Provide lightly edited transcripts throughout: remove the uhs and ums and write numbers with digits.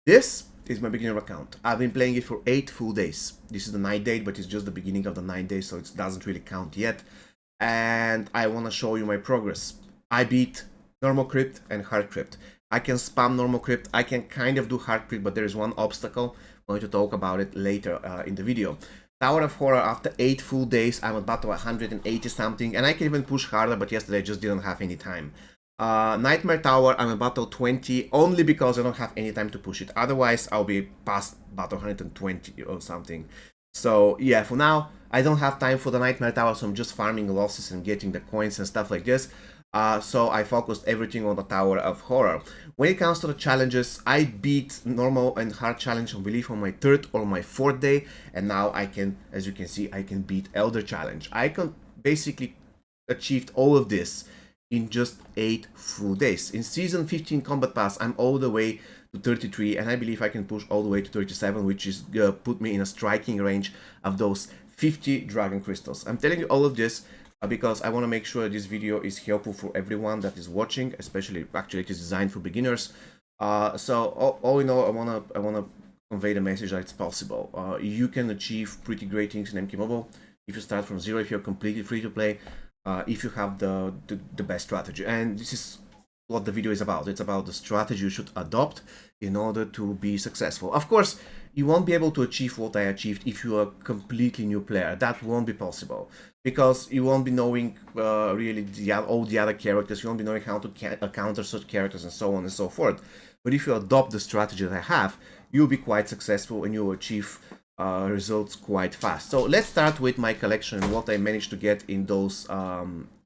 This is my beginner account. I've been playing it for 8 full days. This is the 9th day, but it's just the beginning of the 9th day, so it doesn't really count yet. And I want to show you my progress. I beat normal crypt and hard crypt. I can spam normal crypt. I can kind of do hard crypt, but there is one obstacle. I'm going to talk about it later in the video. Tower of Horror, after 8 full days, I'm about to 180 something, and I can even push harder, but yesterday I just didn't have any time. Nightmare Tower, I'm at battle 20 only because I don't have any time to push it. Otherwise, I'll be past battle 120 or something. So yeah, for now, I don't have time for the Nightmare Tower, so I'm just farming losses and getting the coins and stuff like this. So I focused everything on the Tower of Horror. When it comes to the challenges, I beat normal and hard challenge, I believe, on my 3rd or my 4th day, and now I can, as you can see, I can beat Elder Challenge. I can basically achieved all of this in just 8 full days. In Season 15 Combat Pass, I'm all the way to 33, and I believe I can push all the way to 37, which is put me in a striking range of those 50 Dragon Crystals. I'm telling you all of this because I want to make sure this video is helpful for everyone that is watching, especially, actually, it is designed for beginners. So all in all, I wanna convey the message that it's possible. You can achieve pretty great things in MK Mobile if you start from zero, if you're completely free to play, if you have the best strategy. And this is what the video is about. It's about the strategy you should adopt in order to be successful. Of course, you won't be able to achieve what I achieved if you are a completely new player. That won't be possible because you won't be knowing really all the other characters. You won't be knowing how to counter such characters and so on and so forth. But if you adopt the strategy that I have, you'll be quite successful and you'll achieve results quite fast. So let's start with my collection and what I managed to get in those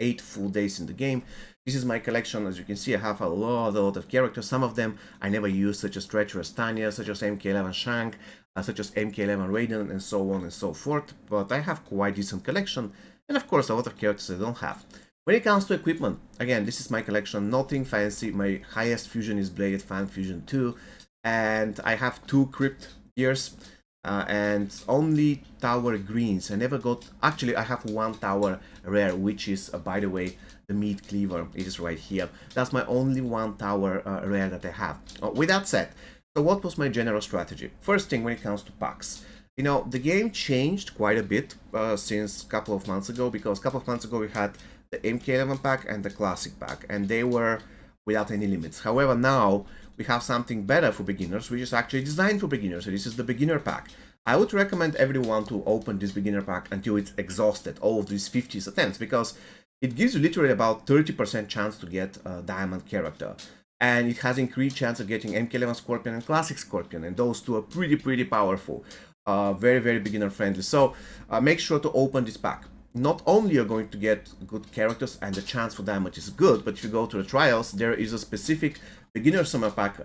8 full days in the game. This is my collection. As you can see, I have a lot of characters. Some of them I never used, such as Treacherous Tanya, such as MK11 Shank, such as MK11 Raiden, and so on and so forth. But I have quite decent collection, and of course a lot of characters I don't have. When it comes to equipment, again, this is my collection, nothing fancy. My highest fusion is Bladed Fan Fusion 2, and I have 2 Crypt gears. And only tower greens. I never got, actually I have 1 tower rare, which is by the way the Meat Cleaver. It is right here. That's my only 1 tower rare that I have. With that said, so what was my general strategy? First thing, when it comes to packs, you know, the game changed quite a bit since a couple of months ago, because a couple of months ago we had the MK11 pack and the Classic pack, and they were without any limits. However, now we have something better for beginners, which is actually designed for beginners. So this is the beginner pack. I would recommend everyone to open this beginner pack until it's exhausted, all of these 50 attempts, because it gives you literally about 30% chance to get a diamond character. And it has increased chance of getting MK11 Scorpion and Classic Scorpion, and those two are pretty powerful. Very beginner friendly. So make sure to open this pack. Not only you're going to get good characters and the chance for diamond is good, but if you go to the trials, there is a specific beginner summer pack,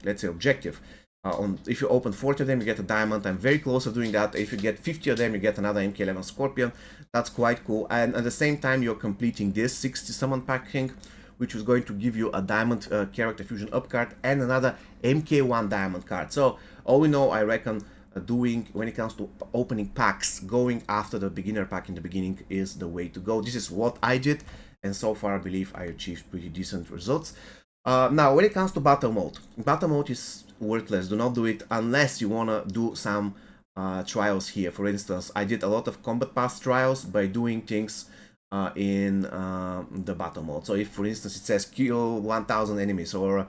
let's say objective. If you open 40 of them, you get a diamond. I'm very close to doing that. If you get 50 of them, you get another MK11 Scorpion. That's quite cool. And at the same time, you're completing this 60 summon pack thing, which is going to give you a diamond character fusion up card and another MK1 diamond card. So all in all, I reckon doing, when it comes to opening packs, going after the beginner pack in the beginning is the way to go. This is what I did, and so far I believe I achieved pretty decent results. Now, when it comes to battle mode is worthless. Do not do it unless you want to do some trials here. For instance, I did a lot of combat pass trials by doing things in the battle mode. So if, for instance, it says kill 1000 enemies or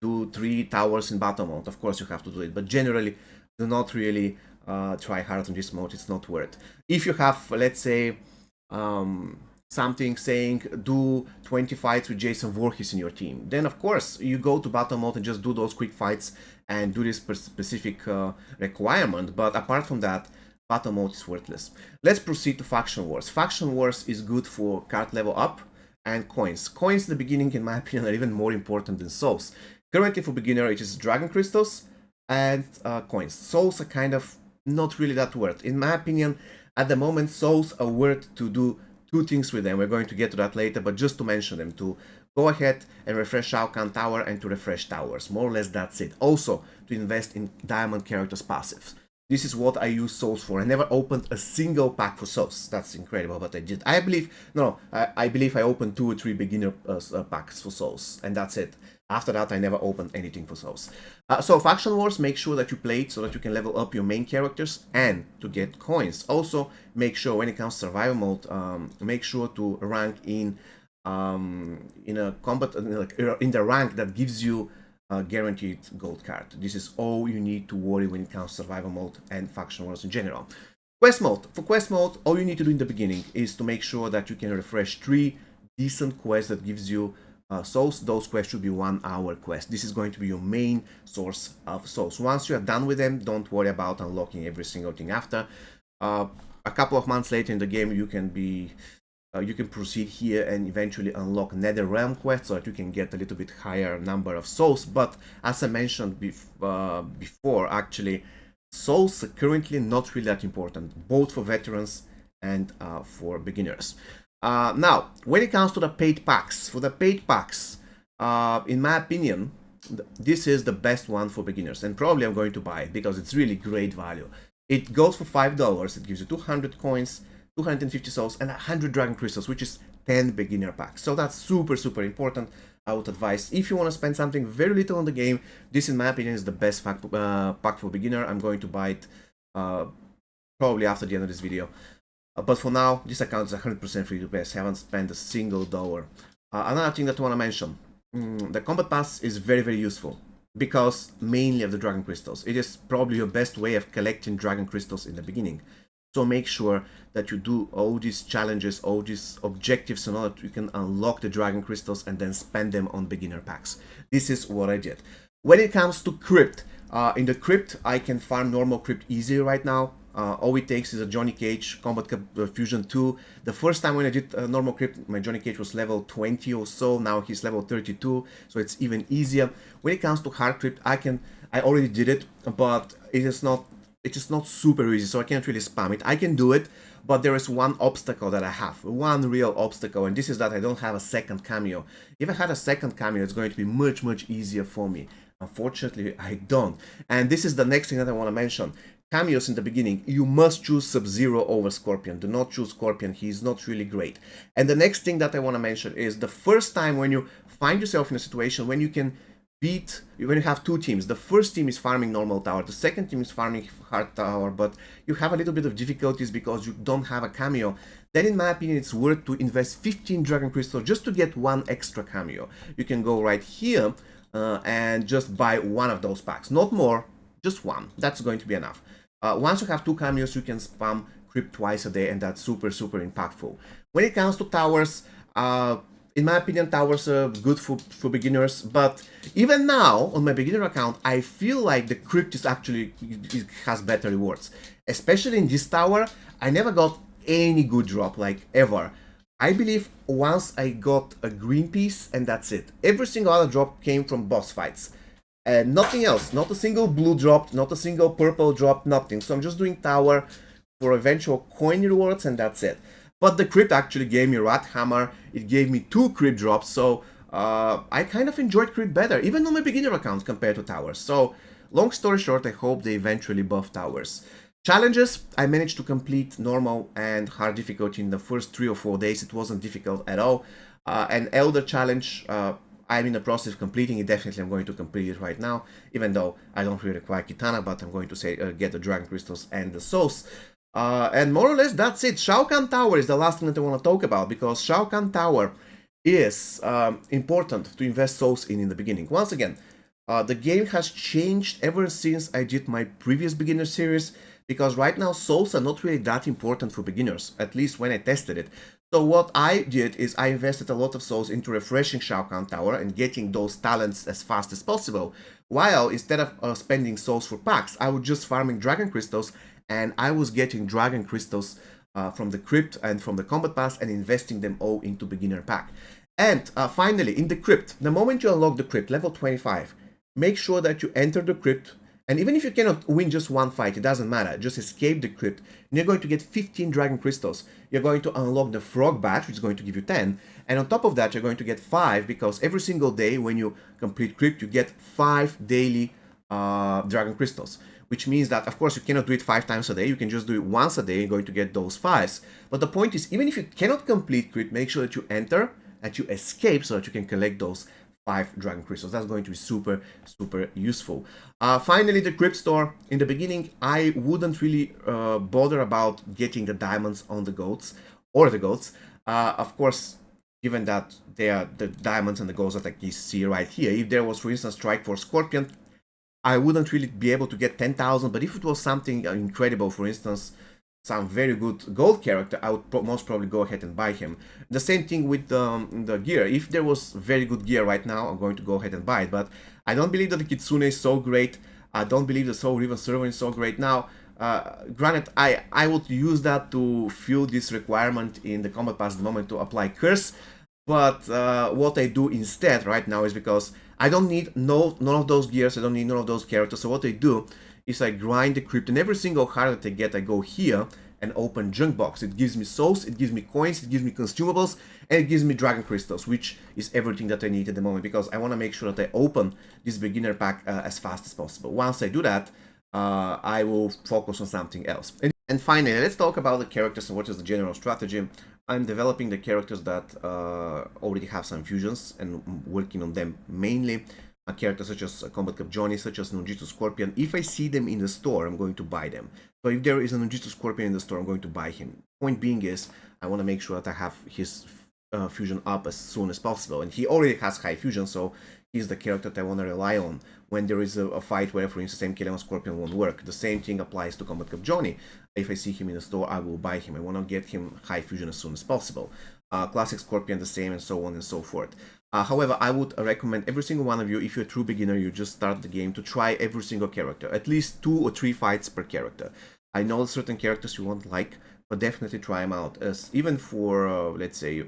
do 3 towers in battle mode, of course you have to do it. But generally, do not really try hard on this mode. It's not worth. If you have, let's say, something saying do 20 fights with Jason Voorhees in your team, then of course you go to battle mode and just do those quick fights and do this specific requirement. But apart from that, battle mode is worthless. Let's proceed to Faction Wars. Faction Wars is good for card level up and coins. Coins in the beginning, in my opinion, are even more important than souls. Currently for beginner, it is Dragon Crystals and coins. Souls are kind of not really that worth. In my opinion, at the moment, souls are worth to do 2 things with them. We're going to get to that later, but just to mention them, to go ahead and refresh Shao Kahn Tower and to refresh towers. More or less that's it. Also, to invest in diamond characters passives. This is what I use souls for. I never opened a single pack for souls. That's incredible, but I did. I believe, no, I believe I opened 2 or 3 beginner packs for souls, and that's it. After that, I never opened anything for souls. So Faction Wars, make sure that you play it so that you can level up your main characters and to get coins. Also, make sure when it comes to survival mode, make sure to rank in a combat, in the rank that gives you guaranteed gold card. This is all you need to worry when it comes to survival mode and Faction Wars in general. Quest mode. For quest mode, all you need to do in the beginning is to make sure that you can refresh 3 decent quests that gives you souls. Those quests should be 1-hour quests. This is going to be your main source of souls. Once you are done with them, don't worry about unlocking every single thing after. A couple of months later in the game, you can proceed here and eventually unlock Netherrealm quests so that you can get a little bit higher number of souls. But as I mentioned before, actually, souls are currently not really that important, both for veterans and for beginners. Now, when it comes to the paid packs, for the paid packs, in my opinion, this is the best one for beginners, and probably I'm going to buy it because it's really great value. It goes for $5, it gives you 200 coins, 250 souls, and 100 dragon crystals, which is 10 beginner packs. So that's super, super important. I would advise, if you want to spend something very little on the game, this in my opinion is the best pack for beginner. I'm going to buy it probably after the end of this video. But for now, this account is 100% free to play. I haven't spent a single dollar. Another thing that I want to mention, the combat pass is very, very useful because mainly of the dragon crystals. It is probably your best way of collecting dragon crystals in the beginning. So make sure that you do all these challenges, all these objectives in order that you can unlock the dragon crystals and then spend them on beginner packs. This is what I did. When it comes to crypt, in the crypt I can farm normal crypt easily right now. All it takes is a Johnny Cage Combat Cup Fusion 2. The first time when I did normal crypt, my Johnny Cage was level 20 or so. Now he's level 32, so it's even easier. When it comes to hard crypt, I already did it, but it is not super easy, so I can't really spam it. I can do it, but there is one obstacle that I have, one real obstacle, and this is that I don't have a second cameo. If I had a second cameo, it's going to be much, much easier for me. Unfortunately, I don't. And this is the next thing that I want to mention. Cameos in the beginning, you must choose Sub-Zero over Scorpion. Do not choose Scorpion, he's not really great. And the next thing that I want to mention is the first time when you find yourself in a situation when you can when you have 2 teams. The first team is farming normal tower, the second team is farming hard tower, but you have a little bit of difficulties because you don't have a cameo. Then in my opinion, it's worth to invest 15 dragon crystals just to get 1 extra cameo. You can go right here and just buy 1 of those packs, not more, just 1. That's going to be enough. Once you have 2 cameos, you can spam crypt twice a day, and that's super, super impactful. When it comes to towers, in my opinion, towers are good for beginners, but even now, on my beginner account, I feel like the crypt is actually, it has better rewards. Especially in this tower, I never got any good drop, like ever. I believe once I got a green piece, and that's it. Every single other drop came from boss fights. And nothing else, not a single blue drop, not a single purple drop, nothing. So I'm just doing tower for eventual coin rewards, and that's it. But the crypt actually gave me Rat Hammer, it gave me 2 crypt drops, so I kind of enjoyed crypt better, even on my beginner account compared to towers. So, long story short, I hope they eventually buff towers. Challenges, I managed to complete normal and hard difficulty in the first 3 or 4 days, it wasn't difficult at all. An Elder challenge, I'm in the process of completing it, definitely I'm going to complete it right now, even though I don't really require Kitana, but I'm going to say get the Dragon Crystals and the Souls. And more or less that's it. Shao Kahn Tower is the last thing that I want to talk about, because Shao Kahn Tower is important to invest souls in the beginning. Once again, the game has changed ever since I did my previous beginner series, because right now souls are not really that important for beginners, at least when I tested it. So what I did is I invested a lot of souls into refreshing Shao Kahn Tower and getting those talents as fast as possible, while instead of spending souls for packs, I was just farming Dragon Crystals, and I was getting Dragon Crystals from the Crypt and from the Combat Pass and investing them all into beginner pack. And finally, in the Crypt, the moment you unlock the Crypt, level 25, make sure that you enter the Crypt, and even if you cannot win just one fight, it doesn't matter, just escape the Crypt, and you're going to get 15 Dragon Crystals. You're going to unlock the Frog Badge, which is going to give you 10, and on top of that, you're going to get 5, because every single day when you complete Crypt, you get 5 daily dragon crystals, which means that, of course, you cannot do it 5 times a day. You can just do it once a day and going to get those 5s. But the point is, even if you cannot complete crit, make sure that you enter, that you escape, so that you can collect those 5 dragon crystals. That's going to be super, super useful. Finally, the crypt store. In the beginning, I wouldn't really bother about getting the diamonds on the goats or the goats. Of course, given that they are the diamonds and the goals that I see right here. If there was, for instance, Strike Force Scorpion, I wouldn't really be able to get 10,000, but if it was something incredible, for instance, some very good gold character, I would most probably go ahead and buy him. The same thing with the gear. If there was very good gear right now, I'm going to go ahead and buy it, but I don't believe that the Kitsune is so great. I don't believe the Soul Riven Servant is so great. Now, granted, I would use that to fill this requirement in the combat pass at the moment to apply curse, but what I do instead right now is, because I don't need none of those gears, I don't need none of those characters, so what I do is I grind the crypt, and every single heart that I get, I go here and open junk box. It gives me souls, it gives me coins, it gives me consumables, and it gives me dragon crystals, which is everything that I need at the moment, because I want to make sure that I open this beginner pack as fast as possible. Once I do that, I will focus on something else. And finally, let's talk about the characters and what is the general strategy. I'm developing the characters that already have some fusions and working on them mainly. Characters such as Combat Cup Johnny, such as Nunjitsu Scorpion. If I see them in the store, I'm going to buy them. So if there is a Nunjitsu Scorpion in the store, I'm going to buy him. Point being is, I want to make sure that I have his fusion up as soon as possible. And he already has high fusion, so he's the character that I want to rely on when there is a fight where, for instance, MK11 Scorpion won't work. The same thing applies to Combat Cup Johnny. If I see him in the store, I will buy him. I want to get him high fusion as soon as possible. Classic Scorpion the same, and so on and so forth. However, I would recommend every single one of you, if you're a true beginner, you just start the game, to try every single character. At least 2 or 3 fights per character. I know certain characters you won't like, but definitely try them out. As even for, let's say,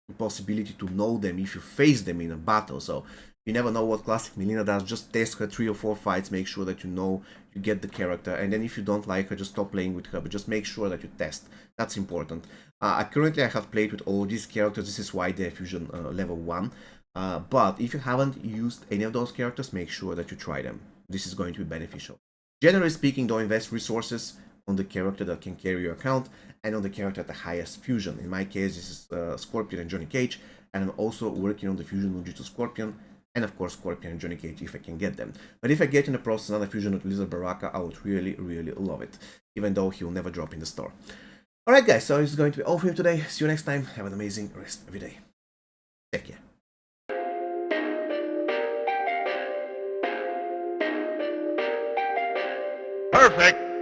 the possibility to know them if you face them in a battle. So you never know what Classic Mileena does. Just test her 3 or 4 fights, make sure that you know you get the character, and then if you don't like her, just stop playing with her, but just make sure that you test. That's important. Currently I have played with all these characters. This is why they're fusion level 1. But if you haven't used any of those characters, make sure that you try them. This is going to be beneficial. Generally speaking, don't invest resources on the character that can carry your account and on the character at the highest fusion. In my case, this is Scorpion and Johnny Cage, and I'm also working on the fusion Nunjitsu Scorpion, and of course Scorpion and Johnny Cage if I can get them. But if I get in the process another fusion with Lizard Baraka, I would really, really love it, even though he will never drop in the store. Alright guys, so this is going to be all for you today. See you next time. Have an amazing rest of your day. Take care. Perfect.